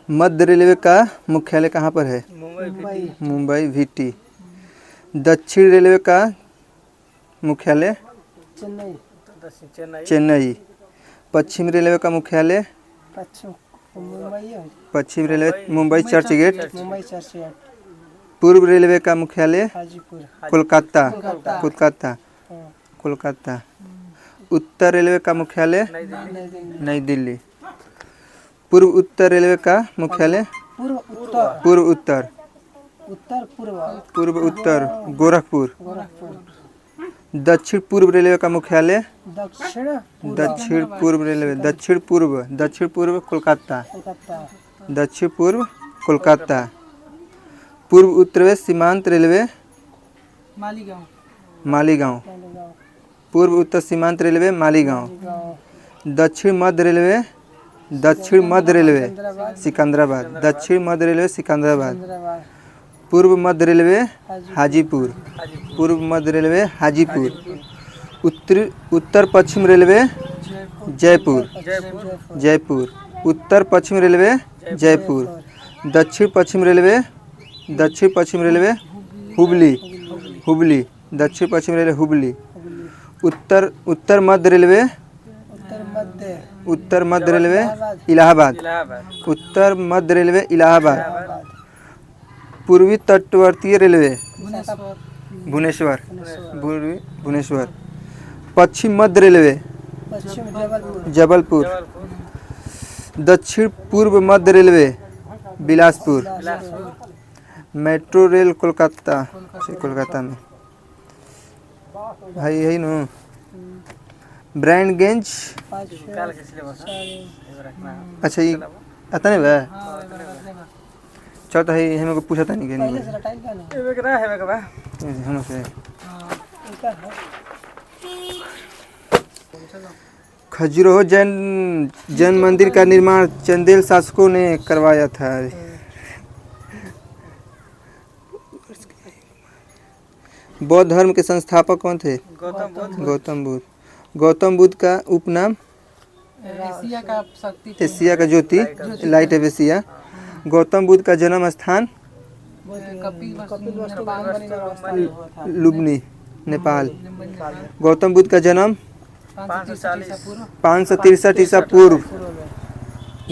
मध्य railway का मुख्यालय कहाँ पर है? मुंबई। मुंबई VT। दक्षिण रेलवे का मुख्यालय? चेन्नई। चेन्नई। पश्चिम रेलवे का मुख्यालय? पश्चिम रेलवे मुंबई चर्च गेट। पूर्व रेलवे का मुख्यालय? कोलकाता। कोलकाता। कोलकाता। उत्तर रेलवे का मुख्यालय? नई दिल्ली। पूर्व उत्तर रेलवे का मुख्यालय? पूर्व उत्तर। पूर्व उत्तर गोरखपुर। दक्षिण पूर्व रेलवे का मुख्यालय? दक्षिण पूर्व रेलवे दक्षिण पूर्व कोलकाता। दक्षिण पूर्व कोलकाता। पूर्व उत्तर सीमांत रेलवे? मालीगांव। पूर्व उत्तर सीमांत रेलवे मालीगांव। दक्षिण मध्य रेलवे सिकंदराबाद। दक्षिण मध्य रेलवे सिकंदराबाद। पूर्व मध्य रेलवे हाजीपुर। पूर्व मध्य रेलवे हाजीपुर। उत्तर पश्चिम रेलवे जयपुर। जयपुर। उत्तर पश्चिम रेलवे जयपुर। दक्षिण पश्चिम रेलवे हुबली। हुबली। दक्षिण पश्चिम रेलवे हुबली। उत्तर मध्य रेलवे इलाहाबाद। उत्तर मध्य रेलवे इलाहाबाद। पूर्वी तटवर्तीय रेलवे भुवनेश्वर। पश्चिम मध्य रेलवे जबलपुर। दक्षिण पूर्व मध्य railway Bilaspur. Metro rail Kolkata में भाई यही नो। ब्रांडगंज। अच्छा ये आता नहीं बा चल तो है हमें को पूछा था नहीं नहीं हमसे। खजुराहो जैन मंदिर का निर्माण चंदेल शासकों ने करवाया था। बौद्ध धर्म के संस्थापक कौन थे? गौतम बुद्ध। गौतम बुद्ध का उपनाम? एशिया का ज्योति light of Asia. Gautam Buddha का जन्म स्थान? लुम्बिनी नेपाल। गौतम बुद्ध का जन्म 563 ईसा पूर्व।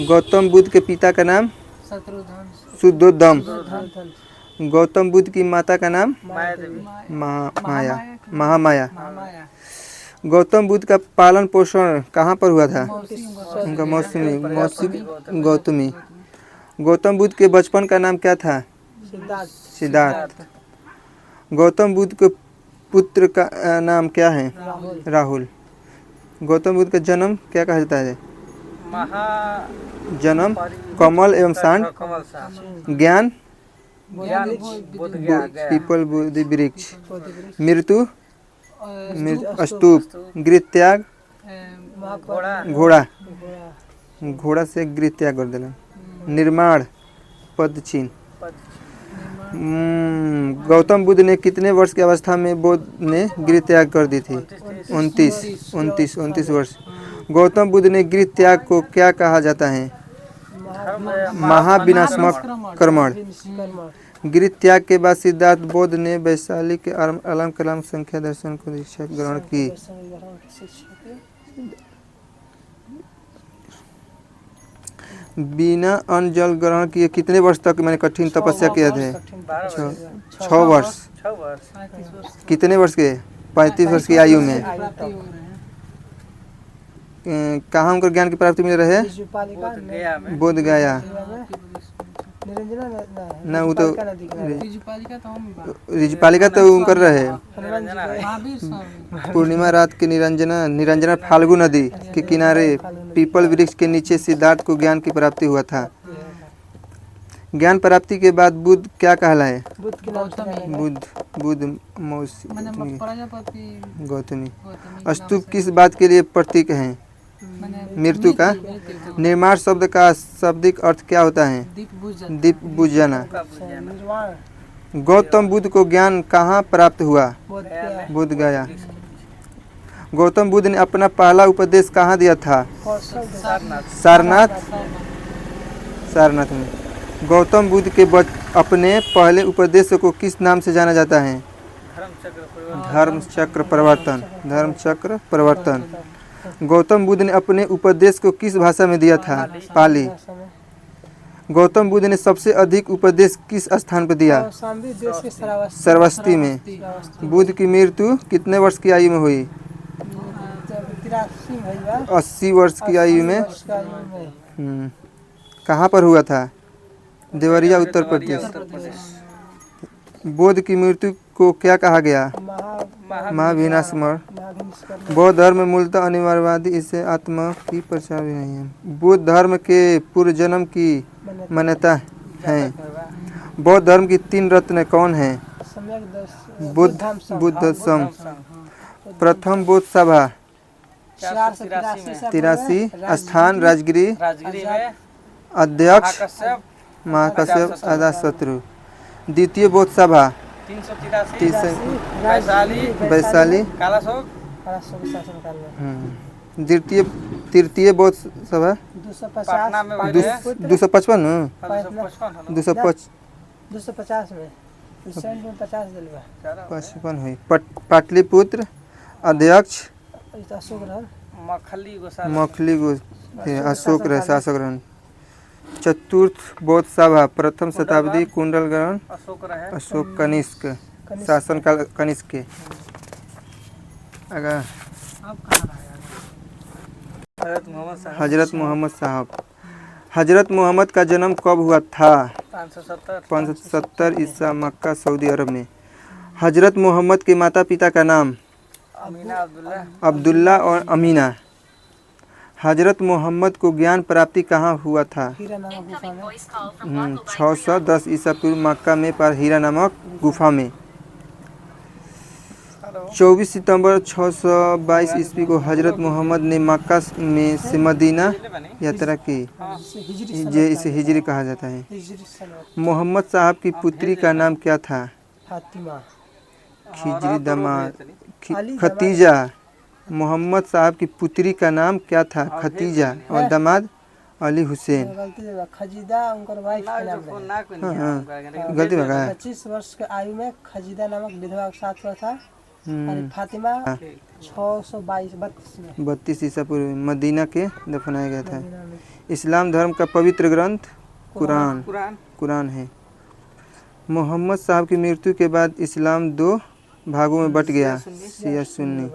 गौतम बुद्ध के पिता का नाम? शुद्धोधम। गौतम बुद्ध की माता का नाम? महामाया। गौतम बुद्ध का पालन पोषण कहाँ पर हुआ था? उनका मौसी गौतमी। गौतम बुद्ध के बचपन का नाम क्या था? सिद्धार्थ। गौतम बुद्ध के पुत्र का नाम क्या है? राहुल। गौतम बुद्ध का जन्म क्या कहा जाता है? जन्म कमल एवं सांड। ज्ञान पीपल बुद्धि वृक्ष। मृत्यु स्तूप। गृह त्याग घोड़ा से गृह त्याग कर देना। निर्माण पद चिन्ह। गौतम बुद्ध ने कितने वर्ष की अवस्था में बुद्ध ने गृह त्याग कर दी थी? 29 वर्ष। गौतम बुद्ध ने गृह त्याग को क्या कहा जाता है? महाविनाशक कर्मण। गृह त्याग के बाद सिद्धार्थ बुद्ध ने वैशाली के अलम कलाम संख्या दर्शन को दीक्षा ग्रहण की। बिना अन्न जल ग्रहण किए कितने वर्ष तक मैंने कठिन तपस्या किया थे? 6 वर्ष। कितने वर्ष के? 35 वर्ष की आयु में। कहाँ उनको ज्ञान की प्राप्ति मिल रही है? बोध गया। ना वो तो रिजपालिका तो उनकर रहे। पूर्णिमा रात के निरंजना फाल्गु नदी के किनारे पीपल वृक्ष के नीचे सिद्धार्थ को ज्ञान की प्राप्ति हुआ था। ज्ञान प्राप्ति के बाद बुद्ध क्या कहलाए? बुद्ध मौसी गौतमी। स्तूप किस बात के लिए प्रतीक है? मृत्यु का। निर्माण शब्द का शाब्दिक अर्थ क्या होता है? दीप बुझ जाना। गौतम बुद्ध को ज्ञान कहाँ प्राप्त हुआ? बोध गया। गौतम बुद्ध ने अपना पहला उपदेश कहाँ दिया था? सारनाथ में। गौतम बुद्ध के अपने पहले उपदेश को किस नाम से जाना जाता है? धर्मचक्र प्रवर्तन। धर्मचक्र प्रवर्तन। गौतम बुद्ध ने अपने उपदेश को किस भाषा में दिया था? पाली। गौतम बुद्ध ने सबसे अधिक उपदेश किस स्थान पर दिया? श्रावस्ती में। बुद्ध की मृत्यु कितने वर्ष की आयु में हुई? 80 वर्ष की आयु में। कहाँ पर हुआ था? देवरिया, उत्तर प्रदेश। बुद्ध की मृत्यु को क्या कहा गया? महाविनाशमर। बौद्ध धर्म में मूलतः अनिवार्यवादी, इसे आत्मा की प्रचार भी नहीं है। बुद्ध धर्म के पूर्व जन्म की मान्यता है। बौद्ध धर्म की 3 रत्न कौन है? बुद्धसम। प्रथम बौद्ध सभा 83 स्थान राजगिरी। अध्यक्ष महाकश्यप अजातशत्रु। द्वितीय बौद्ध सभा 383 वैशाली। तृतीय बौद्ध सभा 255 में 55 हुई। पाटलिपुत्र अध्यक्ष मखली अशोक रहे शासक रहन। चतुर्थ बौद्ध सभा प्रथम शताब्दी कुंडल ग्रहण अशोक कनिष्क शासन काल कनिष्क के। हजरत मोहम्मद साहब। हजरत मोहम्मद का जन्म कब हुआ था? 570 ईसा, मक्का सऊदी अरब में। हजरत मोहम्मद के माता पिता का नाम? अब्दुल्ला और अमीना। हजरत मोहम्मद को ज्ञान प्राप्ति कहाँ हुआ था? 610 ईसा पूर्व मक्का में पर हीरा नामक गुफा में। 24 सितंबर 622 ईस्वी को हजरत मोहम्मद ने मक्का में से मदीना यात्रा की। इसे हिजरी कहा जाता है। मोहम्मद साहब की पुत्री का नाम क्या था? खिजरी दामाद खतीजा। मोहम्मद साहब की पुत्री का नाम क्या था? खतीजा और दामाद अली हुसैन। गलती हो गया। 25 वर्ष की आयु में खजीदा नामक विधवा के साथ हुआ था। फातिमा 632 ईसा पूर्व में मदीना के दफनाया गया था। इस्लाम धर्म का पवित्र ग्रंथ कुरान है। मोहम्मद साहब की मृत्यु के बाद इस्लाम 2 भागों में बट गया। शिया सुन्नी।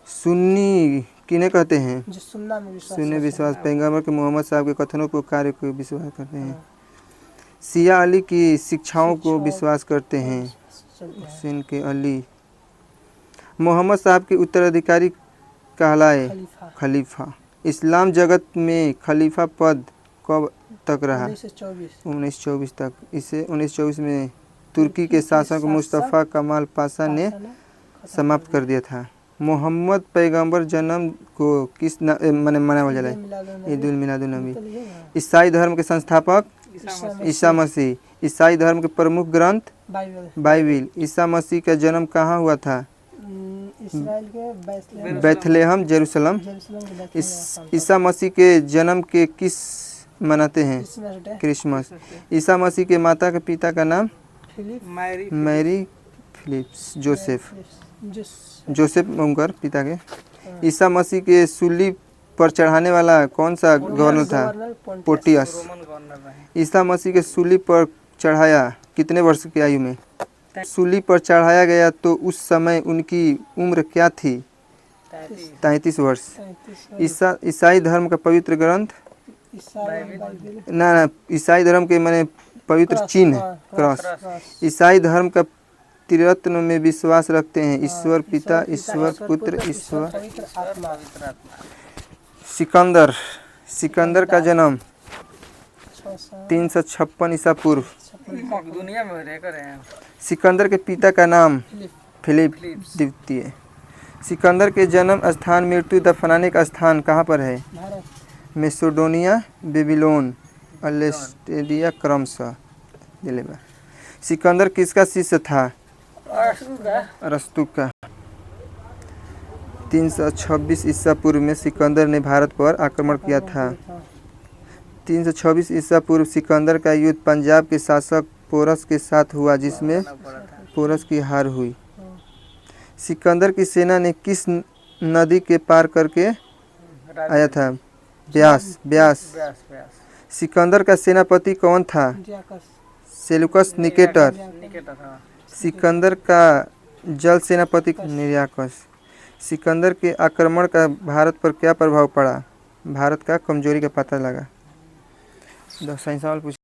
सुन्नी किन्हें कहते हैं? सुन्नी विश्वास पैगंबर के मोहम्मद साहब के कथनों को कार्य को विश्वास करते हैं। शिया अली की शिक्षाओं को विश्वास करते हैं। हुसैन के अली। मोहम्मद साहब के उत्तराधिकारी कहलाए खलीफा। इस्लाम जगत में खलीफा पद कब तक रहा? 1924 तक। इसे 1924 में तुर्की के शासक मुस्तफ़ा कमाल पाशा ने समाप्त कर दिया था। मोहम्मद पैगंबर जन्म को किस मनाया जाता है? ईद उल मिलादुन नबी। ईसाई धर्म के संस्थापक ईसा मसीह। ईसाई धर्म के प्रमुख ग्रंथ बाइबिल। ईसा मसीह का जन्म कहाँ हुआ था? बैथलेहम जेरूसलम। ईसा मसीह के जन्म के किस मनाते हैं? क्रिसमस। ईसा मसीह के माता के पिता का नाम? मैरी फिलिप्स जोसेफ उनकर पिता के। ईसा मसीह के सूली पर चढ़ाने वाला कौन सा गवर्नर था? पोर्टियस। ईसा मसीह के सूली पर चढ़ाया कितने वर्ष की आयु में? सूली पर चढ़ाया गया तो उस समय उनकी उम्र क्या थी? 33 वर्ष। ईसाई धर्म का पवित्र ग्रंथ ना ईसाई धर्म के माने पवित्र चिन्ह क्रॉस। ईसाई धर्म का त्रिरत्न में विश्वास रखते हैं। ईश्वर पिता, ईश्वर पुत्र, ईश्वर। सिकंदर का जन्म 356 ईसा पूर्व। सिकंदर के पिता का नाम फिलिप द्वितीय। सिकंदर के जन्म स्थान मृत्यु दफनाने का स्थान कहाँ पर है? मेसिडोनिया, बेबीलोन, अलेक्जेंड्रिया क्रमशः। सिकंदर किसका शिष्य था? अरस्तु का। 326 ईसा पूर्व में सिकंदर ने भारत पर आक्रमण किया था। 326 ईसा पूर्व सिकंदर का युद्ध पंजाब के शासक पोरस के साथ हुआ जिसमें पोरस की हार हुई। सिकंदर की सेना ने किस नदी के पार करके आया था? ब्यास। ब्यास। सिकंदर का सेनापति कौन था? Seleucus Nicator. सिकंदर का जल सेनापति निर्याकस। सिकंदर के आक्रमण का भारत पर क्या प्रभाव पड़ा? भारत का कमजोरी का पता लगा। 10 सवाल पूछ